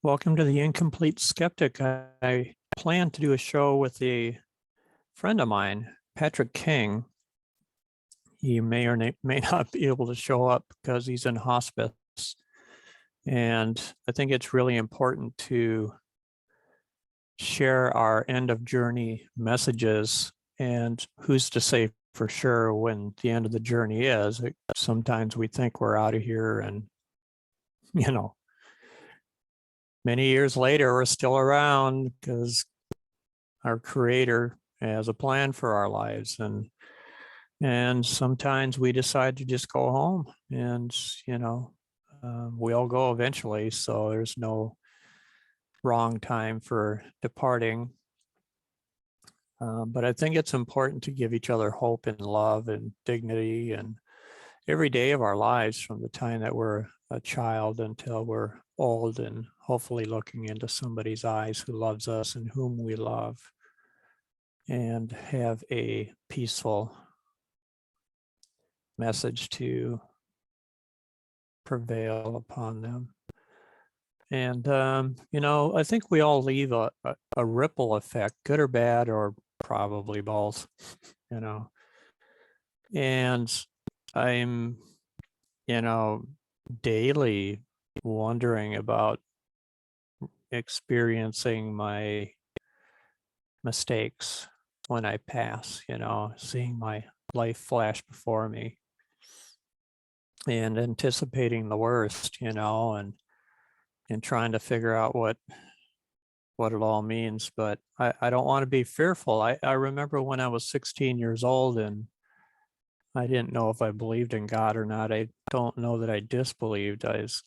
Welcome to the Incomplete Skeptic. I plan to do a show with a friend of mine, Patrick King. He may or may not be able to show up because he's in hospice. And I think it's really important to share our end of journey messages. And who's to say for sure when the end of the journey is? Sometimes we think we're out of here and, many years later, we're still around because our Creator has a plan for our lives. And sometimes we decide to just go home and, we all go eventually. So there's no wrong time for departing. But I think it's important to give each other hope and love and dignity and every day of our lives from the time that we're a child until we're old and hopefully looking into somebody's eyes who loves us and whom we love and have a peaceful message to prevail upon them. And, I think we all leave a ripple effect, good or bad, or probably both, and I'm, daily wondering about experiencing my mistakes when I pass, seeing my life flash before me and anticipating the worst, and trying to figure out what it all means. But I don't want to be fearful. I remember when I was 16 years old and I didn't know if I believed in God or not. I don't know that I disbelieved. I was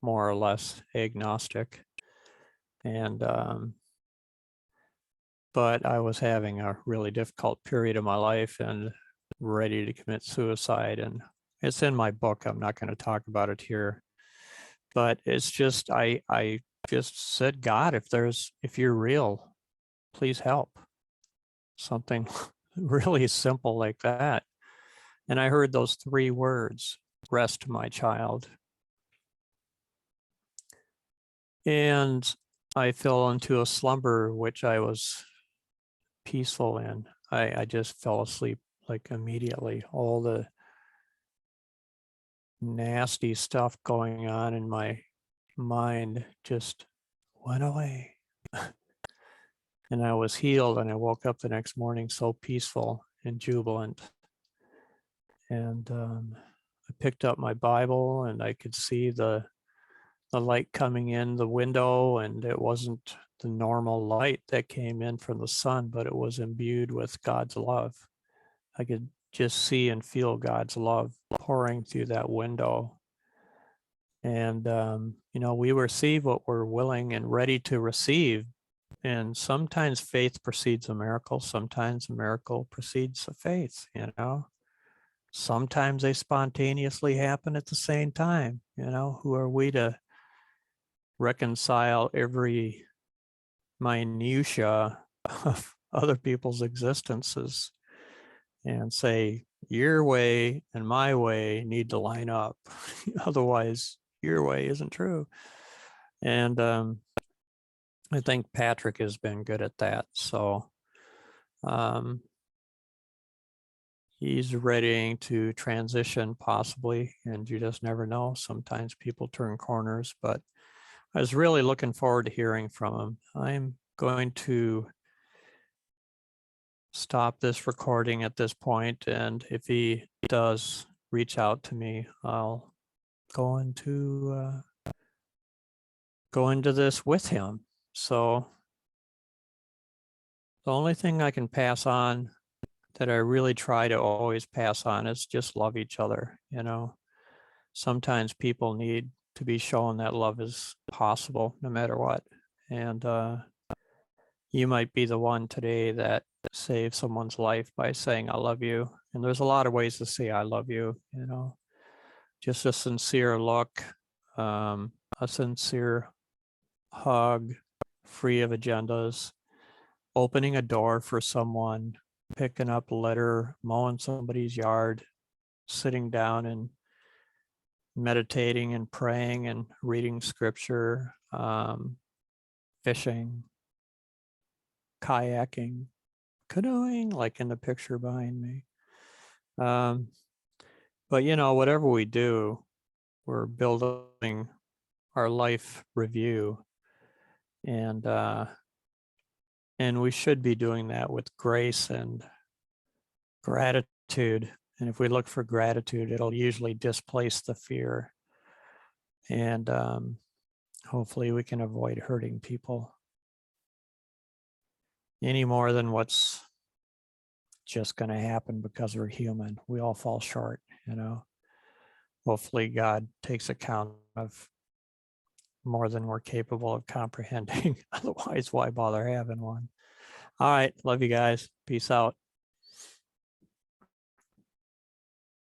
more or less agnostic. And, but I was having a really difficult period of my life and ready to commit suicide. And it's in my book. I'm not going to talk about it here. But it's just, I just said, God, if you're real, please help. Something really simple like that. And I heard those 3 words, rest my child. And I fell into a slumber, which I was peaceful in. I just fell asleep like immediately. All the nasty stuff going on in my mind just went away. And I was healed, and I woke up the next morning so peaceful and jubilant. And I picked up my Bible and I could see the light coming in the window, and it wasn't the normal light that came in from the sun, but it was imbued with God's love. I could just see and feel God's love pouring through that window. And, we receive what we're willing and ready to receive. And sometimes faith precedes a miracle. Sometimes a miracle precedes a faith, Sometimes they spontaneously happen at the same time. Who are we to reconcile every minutia of other people's existences and say your way and my way need to line up? Otherwise, your way isn't true. And I think Patrick has been good at that. So he's ready to transition possibly, and you just never know. Sometimes people turn corners, but I was really looking forward to hearing from him. I'm going to stop this recording at this point, and if he does reach out to me, I'll go into this with him. So the only thing I can pass on that I really try to always pass on is just love each other. Sometimes people need to be shown that love is possible no matter what. And you might be the one today that saves someone's life by saying, I love you. And there's a lot of ways to say, I love you, just a sincere look, a sincere hug, free of agendas, opening a door for someone, picking up a litter, mowing somebody's yard, sitting down and meditating and praying and reading scripture, fishing, kayaking, canoeing, like in the picture behind me. But you know, whatever we do, we're building our life review, and we should be doing that with grace and gratitude. And if we look for gratitude, it'll usually displace the fear. And hopefully we can avoid hurting people any more than what's just going to happen because we're human. We all fall short, you know. Hopefully God takes account of more than we're capable of comprehending. Otherwise, why bother having one? All right. Love you guys. Peace out.